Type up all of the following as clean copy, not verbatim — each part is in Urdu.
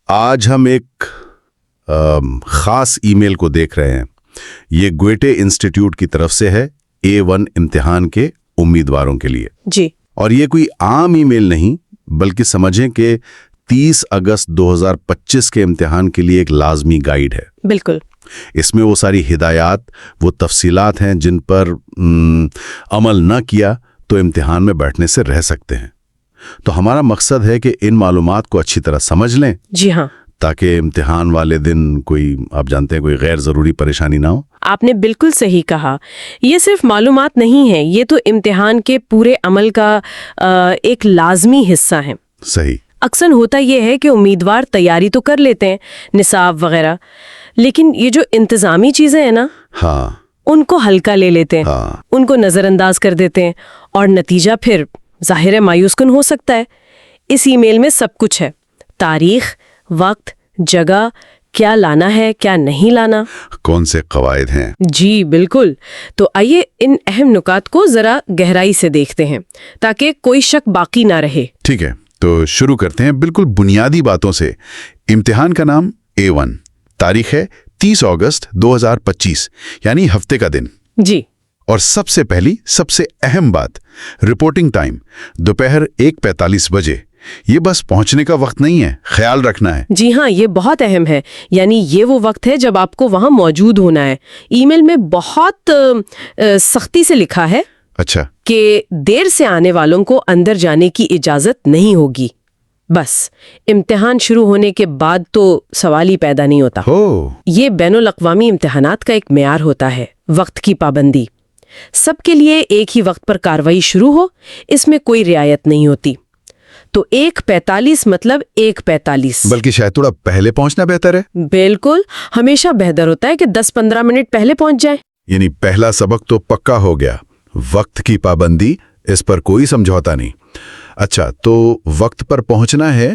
آج ہم ایک خاص ای میل کو دیکھ رہے ہیں. یہ گویٹے انسٹیٹیوٹ کی طرف سے ہے A1 امتحان کے امیدواروں کے لیے. جی. اور یہ کوئی عام ای میل نہیں بلکہ سمجھیں کہ 30 اگست 2025 کے امتحان کے لیے ایک لازمی گائیڈ ہے. بالکل. اس میں وہ ساری ہدایات، وہ تفصیلات ہیں جن پر عمل نہ کیا تو امتحان میں بیٹھنے سے رہ سکتے ہیں. تو ہمارا مقصد ہے کہ ان معلومات کو اچھی طرح سمجھ لیں. جی ہاں. تاکہ امتحان والے دن کوئی، آپ جانتے ہیں، کوئی غیر ضروری پریشانی نہ ہو. آپ نے بالکل صحیح کہا. یہ صرف معلومات نہیں ہیں، یہ تو امتحان کے پورے عمل کا ایک لازمی حصہ ہیں. صحیح. اکثر ہوتا یہ ہے کہ امیدوار تیاری تو کر لیتے ہیں، نصاب وغیرہ، لیکن یہ جو انتظامی چیزیں ہیں نا، ہاں، ان کو ہلکا لے لیتے ہیں. ہاں. ان کو نظر انداز کر دیتے ہیں اور نتیجہ پھر ظاہر ہے مایوس کن ہو سکتا ہے. اس ای میل میں سب کچھ ہے: تاریخ، وقت، جگہ، کیا لانا ہے کیا نہیں لانا، کون سے قواعد ہیں. جی بالکل. تو آئیے ان اہم نکات کو ذرا گہرائی سے دیکھتے ہیں تاکہ کوئی شک باقی نہ رہے. ٹھیک ہے، تو شروع کرتے ہیں بالکل بنیادی باتوں سے. امتحان کا نام A1، تاریخ ہے 30 اگست 2025، یعنی ہفتے کا دن. جی. اور سب سے پہلی، سب سے اہم بات، رپورٹنگ ٹائم دوپہر 1:45 بجے. یہ بس پہنچنے کا وقت نہیں ہے، خیال رکھنا ہے. جی ہاں، یہ بہت اہم ہے. یعنی یہ وہ وقت ہے جب آپ کو وہاں موجود ہونا ہے. ای میل میں بہت سختی سے لکھا ہے اچھا، کہ دیر سے آنے والوں کو اندر جانے کی اجازت نہیں ہوگی. بس امتحان شروع ہونے کے بعد تو سوال ہی پیدا نہیں ہوتا. یہ بین الاقوامی امتحانات کا ایک معیار ہوتا ہے، وقت کی پابندی. سب کے لیے ایک ہی وقت پر کارروائی شروع ہو، اس میں کوئی رعایت نہیں ہوتی. تو 1:45 مطلب 1:45. بلکہ شاید تھوڑا پہلے پہنچنا بہتر ہے. بالکل، ہمیشہ بہتر ہوتا ہے کہ 10-15 منٹ پہلے پہنچ جائیں. یعنی پہلا سبق تو پکا ہو گیا، وقت کی پابندی، اس پر کوئی سمجھوتا نہیں. اچھا، تو وقت پر پہنچنا ہے،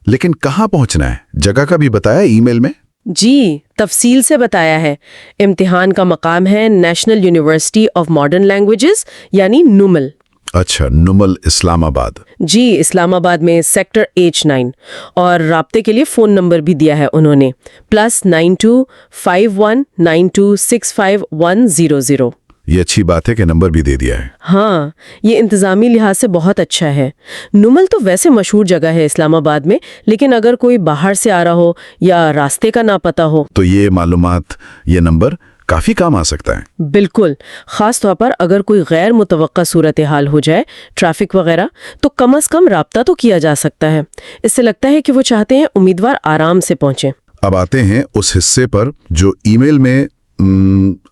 لیکن کہاں پہنچنا ہے؟ جگہ کا بھی بتایا ای میل میں؟ جی، تفصیل سے بتایا ہے. امتحان کا مقام ہے national university of modern languages, یعنی نمل. اچھا، نمل، اسلام آباد. جی، اسلام آباد میں سیکٹر H9. اور رابطے کے لیے فون نمبر بھی دیا ہے انہوں نے، +925192651000. یہ اچھی بات ہے کہ نمبر بھی دے دیا ہے. ہاں، یہ انتظامی لحاظ سے بہت اچھا ہے. نمل تو ویسے مشہور جگہ ہے اسلام آباد میں، لیکن اگر کوئی باہر سے آ رہا ہو یا راستے کا نہ پتہ ہو تو یہ معلومات، یہ نمبر کافی کام آ سکتا ہے. بالکل، خاص طور پر اگر کوئی غیر متوقع صورتحال ہو جائے، ٹریفک وغیرہ، تو کم از کم رابطہ تو کیا جا سکتا ہے. اس سے لگتا ہے کہ وہ چاہتے ہیں امیدوار آرام سے پہنچیں. اب آتے ہیں اس حصے پر جو ای میل میں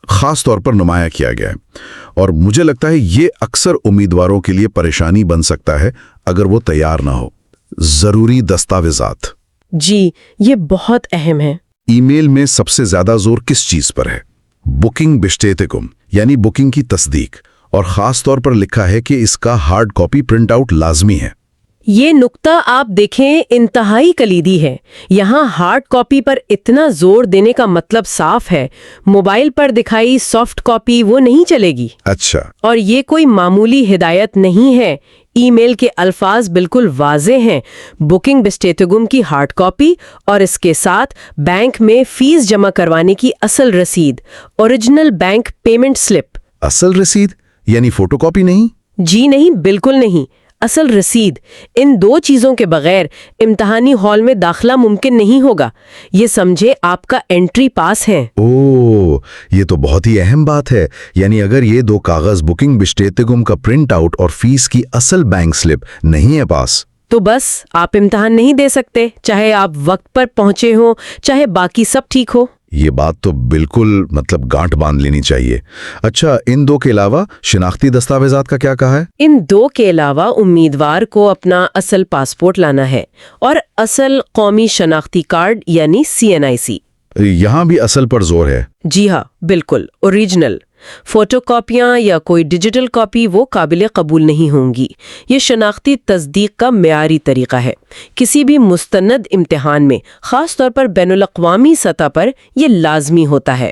خاص طور پر نمایاں کیا گیا ہے، اور مجھے لگتا ہے یہ اکثر امیدواروں کے لیے پریشانی بن سکتا ہے اگر وہ تیار نہ ہو. ضروری دستاویزات. جی، یہ بہت اہم ہے. ای میل میں سب سے زیادہ زور کس چیز پر ہے؟ بکنگ بشٹیتکم، یعنی بکنگ کی تصدیق. اور خاص طور پر لکھا ہے کہ اس کا ہارڈ کاپی پرنٹ آؤٹ لازمی ہے. یہ نقطہ آپ دیکھیں انتہائی کلیدی ہے. یہاں ہارڈ کاپی پر اتنا زور دینے کا مطلب صاف ہے، موبائل پر دکھائی سافٹ کاپی وہ نہیں چلے گی. اچھا. اور یہ کوئی معمولی ہدایت نہیں ہے. ای میل کے الفاظ بالکل واضح ہیں: بکنگ بشٹیتگم کی ہارڈ کاپی اور اس کے ساتھ بینک میں فیس جمع کروانے کی اصل رسید، اوریجنل بینک پیمنٹ سلپ. اصل رسید یعنی فوٹو کاپی نہیں؟ جی نہیں، بالکل نہیں، اصل رسید. ان دو چیزوں کے بغیر امتحانی ہال میں داخلہ ممکن نہیں ہوگا. یہ سمجھے آپ کا انٹری پاس ہے. یہ تو بہت ہی اہم بات ہے. یعنی اگر یہ دو کاغذ، بکنگ بشٹیتگم کا پرنٹ آؤٹ اور فیس کی اصل بینک سلپ، نہیں ہے پاس، تو بس آپ امتحان نہیں دے سکتے، چاہے آپ وقت پر پہنچے ہوں، چاہے باقی سب ٹھیک ہو. یہ بات تو بالکل گانٹ باندھ لینی چاہیے. اچھا، ان دو کے علاوہ شناختی دستاویزات کا کیا کہا ہے؟ ان دو کے علاوہ امیدوار کو اپنا اصل پاسپورٹ لانا ہے اور اصل قومی شناختی کارڈ یعنی CNIC. یہاں بھی اصل پر زور ہے. جی ہاں، بالکل اوریجنل. فوٹو کاپیاں یا کوئی ڈیجیٹل کاپی وہ قابل قبول نہیں ہوں گی. یہ شناختی تصدیق کا معیاری طریقہ ہے. کسی بھی مستند امتحان میں، خاص طور پر بین الاقوامی سطح پر، یہ لازمی ہوتا ہے.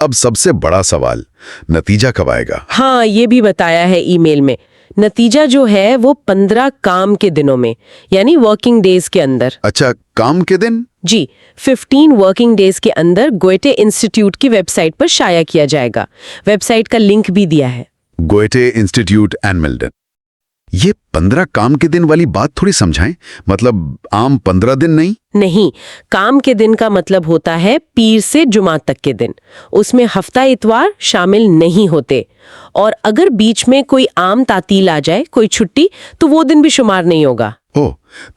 اب سب سے بڑا سوال، نتیجہ کب آئے گا؟ ہاں، یہ بھی بتایا ہے ای میل میں، نتیجہ جو ہے وہ 15 کام کے دنوں میں، یعنی ورکنگ ڈیز کے اندر۔ اچھا، کام کے دن؟ جی، 15 ورکنگ ڈیز کے اندر گوئٹے انسٹیٹیوٹ کی ویب سائٹ پر شائع کیا جائے گا۔ ویب سائٹ کا لنک بھی دیا ہے۔ گوئٹے انسٹیٹیوٹ اینڈ میلڈن۔ یہ 15 کام کے دن والی بات تھوڑی سمجھائیں، مطلب عام 15 دن نہیں؟ نہیں، کام کے دن کا مطلب ہوتا ہے پیر سے جمعہ تک کے دن، اس میں ہفتہ اتوار شامل نہیں ہوتے، اور اگر بیچ میں کوئی عام تعطیل آ جائے، کوئی چھٹی، تو وہ دن بھی شمار نہیں ہوگا۔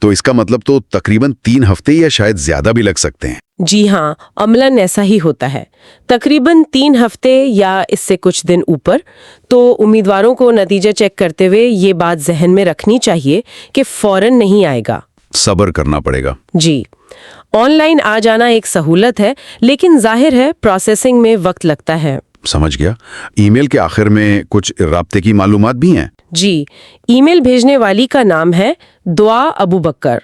تو اس کا مطلب تو تقریباً 3 ہفتے یا شاید زیادہ بھی لگ سکتے ہیں۔ جی ہاں، عملاً ایسا ہی ہوتا ہے، تقریباً 3 ہفتے یا اس سے کچھ دن اوپر۔ تو امیدواروں کو نتیجہ چیک کرتے ہوئے یہ بات ذہن میں رکھنی چاہیے کہ فوراً نہیں آئے گا، صبر کرنا پڑے گا۔ جی، آن لائن آ جانا ایک سہولت ہے، لیکن ظاہر ہے پروسیسنگ میں وقت لگتا ہے۔ سمجھ گیا۔ ای میل کے آخر میں کچھ رابطے کی معلومات بھی ہیں؟ جی، ای میل بھیجنے والی کا نام ہے دعا ابو بکر،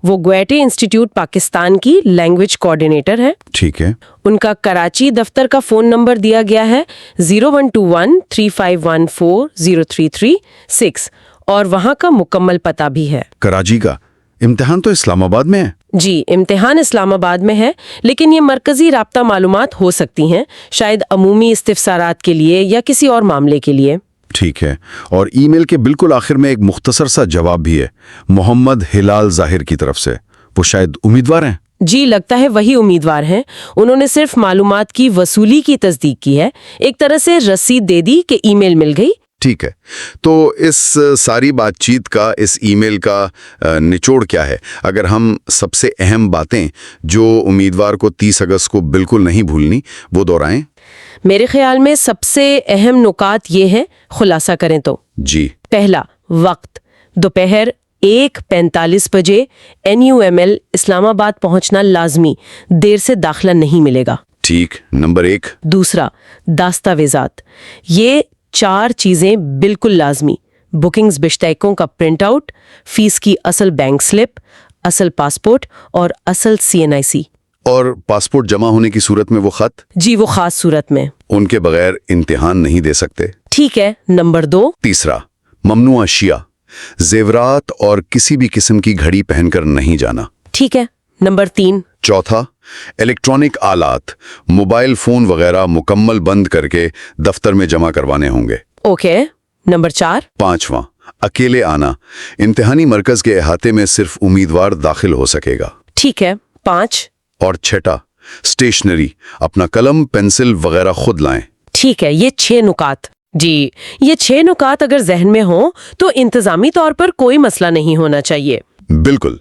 وہ گوئٹے انسٹیٹیوٹ پاکستان کی لینگویج کوآرڈینیٹر ہے۔ ٹھیک ہے۔ ان کا کراچی دفتر کا فون نمبر دیا گیا ہے 012135140336، اور وہاں کا مکمل پتہ بھی ہے۔ کراچی کا؟ امتحان تو اسلام آباد میں ہے۔ جی، امتحان اسلام آباد میں ہے، لیکن یہ مرکزی رابطہ معلومات ہو سکتی ہیں، شاید عمومی استفسارات کے لیے یا کسی اور معاملے کے لیے۔ ٹھیک ہے۔ اور ای میل کے بالکل آخر میں ایک مختصر سا جواب بھی ہے، محمد ہلال ظاہر کی طرف سے۔ وہ شاید امیدوار ہیں؟ جی، لگتا ہے وہی امیدوار ہیں۔ انہوں نے صرف معلومات کی وصولی کی تصدیق کی ہے، ایک طرح سے رسید دے دی کہ ای میل مل گئی۔ ٹھیک ہے۔ تو اس ساری بات چیت کا، اس ای میل کا نچوڑ کیا ہے؟ اگر ہم سب سے اہم باتیں جو امیدوار کو 30 اگست کو بالکل نہیں بھولنی وہ دہرائیں۔ میرے خیال میں سب سے اہم نکات یہ ہیں، خلاصہ کریں تو۔ جی۔ پہلا، وقت، دوپہر 1:45 بجے NUML اسلام آباد پہنچنا لازمی، دیر سے داخلہ نہیں ملے گا۔ ٹھیک، نمبر 1۔ دوسرا، دستاویزات، یہ 4 چیزیں بالکل لازمی: بکنگز بشتیکوں کا پرنٹ آؤٹ، فیس کی اصل بینک سلپ، اصل پاسپورٹ اور اصل CNIC۔ اور پاسپورٹ جمع ہونے کی صورت میں وہ خط؟ جی، وہ خاص صورت میں۔ ان کے بغیر امتحان نہیں دے سکتے۔ ٹھیک ہے، نمبر 2۔ تیسرا، ممنوع اشیاء، زیورات اور کسی بھی قسم کی گھڑی پہن کر نہیں جانا۔ ٹھیک ہے، نمبر 3۔ چوتھا، الیکٹرانک آلات، موبائل فون وغیرہ مکمل بند کر کے دفتر میں جمع کروانے ہوں گے۔ Okay, number 4۔ پانچواں، اکیلے آنا، امتحانی مرکز کے احاطے میں صرف امیدوار داخل ہو سکے گا۔ ٹھیک ہے، 5۔ اور چھٹا، اسٹیشنری، اپنا قلم پنسل وغیرہ خود لائیں۔ ٹھیک ہے، یہ 6 نکات۔ جی، یہ 6 نکات اگر ذہن میں ہوں تو انتظامی طور پر کوئی مسئلہ نہیں ہونا چاہیے۔ بالکل۔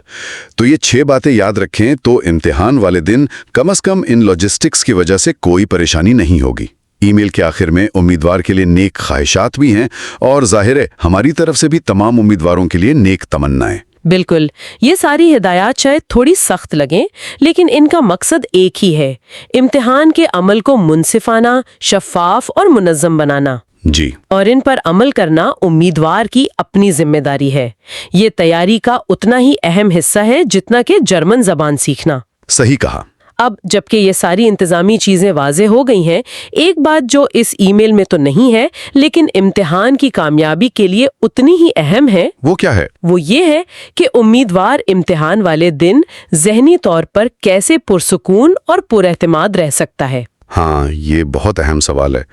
تو یہ 6 باتیں یاد رکھیں تو امتحان والے دن کم از کم ان لاجسٹکس کی وجہ سے کوئی پریشانی نہیں ہوگی۔ ای میل کے آخر میں امیدوار کے لیے نیک خواہشات بھی ہیں، اور ظاہر ہے ہماری طرف سے بھی تمام امیدواروں کے لیے نیک تمنائیں۔ بالکل، یہ ساری ہدایات شاید تھوڑی سخت لگیں، لیکن ان کا مقصد ایک ہی ہے: امتحان کے عمل کو منصفانہ، شفاف اور منظم بنانا۔ جی۔ اور ان پر عمل کرنا امیدوار کی اپنی ذمہ داری ہے۔ یہ تیاری کا اتنا ہی اہم حصہ ہے جتنا کہ جرمن زبان سیکھنا۔ صحیح کہا۔ اب جبکہ یہ ساری انتظامی چیزیں واضح ہو گئی ہیں، ایک بات جو اس ای میل میں تو نہیں ہے لیکن امتحان کی کامیابی کے لیے اتنی ہی اہم ہے، وہ کیا ہے؟ وہ یہ ہے کہ امیدوار امتحان والے دن ذہنی طور پر کیسے پرسکون اور پراعتماد رہ سکتا ہے۔ ہاں، یہ بہت اہم سوال ہے۔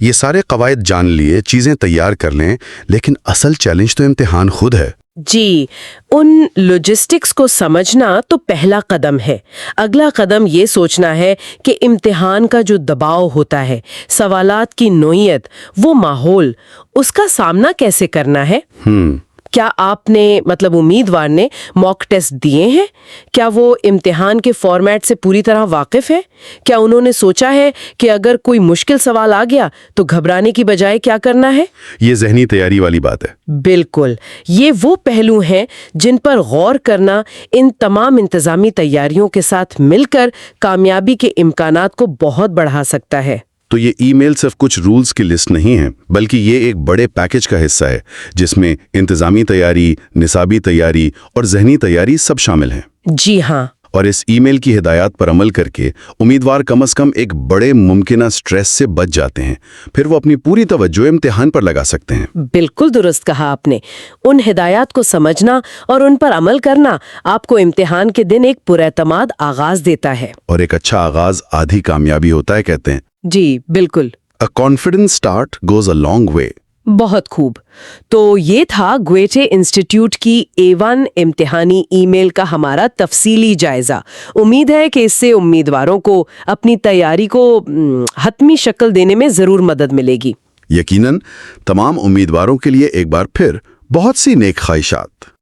یہ سارے قواعد جان لیے، چیزیں تیار کر لیں، لیکن اصل چیلنج تو امتحان خود ہے۔ جی، ان لاجسٹکس کو سمجھنا تو پہلا قدم ہے۔ اگلا قدم یہ سوچنا ہے کہ امتحان کا جو دباؤ ہوتا ہے، سوالات کی نوعیت، وہ ماحول، اس کا سامنا کیسے کرنا ہے۔ کیا آپ نے امیدوار نے موک ٹیسٹ دیے ہیں؟ کیا وہ امتحان کے فارمیٹ سے پوری طرح واقف ہے؟ کیا انہوں نے سوچا ہے کہ اگر کوئی مشکل سوال آ گیا تو گھبرانے کی بجائے کیا کرنا ہے؟ یہ ذہنی تیاری والی بات ہے۔ بالکل، یہ وہ پہلو ہیں جن پر غور کرنا ان تمام انتظامی تیاریوں کے ساتھ مل کر کامیابی کے امکانات کو بہت بڑھا سکتا ہے۔ تو یہ ای میل صرف کچھ رولز کی لسٹ نہیں ہے، بلکہ یہ ایک بڑے پیکج کا حصہ ہے جس میں انتظامی تیاری، نصابی تیاری اور ذہنی تیاری سب شامل ہیں۔ جی ہاں۔ اور اس ای میل کی ہدایات پر عمل کر کے امیدوار کم از کم ایک بڑے ممکنہ سٹریس سے بچ جاتے ہیں، پھر وہ اپنی پوری توجہ امتحان پر لگا سکتے ہیں۔ بالکل درست کہا آپ نے۔ ان ہدایات کو سمجھنا اور ان پر عمل کرنا آپ کو امتحان کے دن ایک پراعتماد آغاز دیتا ہے۔ اور ایک اچھا آغاز آدھی کامیابی ہوتا ہے، کہتے ہیں۔ جی بالکل۔ A confident start goes a long way۔ بہت خوب۔ تو یہ تھا گویٹے انسٹیٹیوٹ کی A1 امتحانی ای میل کا ہمارا تفصیلی جائزہ۔ امید ہے کہ اس سے امیدواروں کو اپنی تیاری کو حتمی شکل دینے میں ضرور مدد ملے گی۔ یقیناً تمام امیدواروں کے لیے ایک بار پھر بہت سی نیک خواہشات۔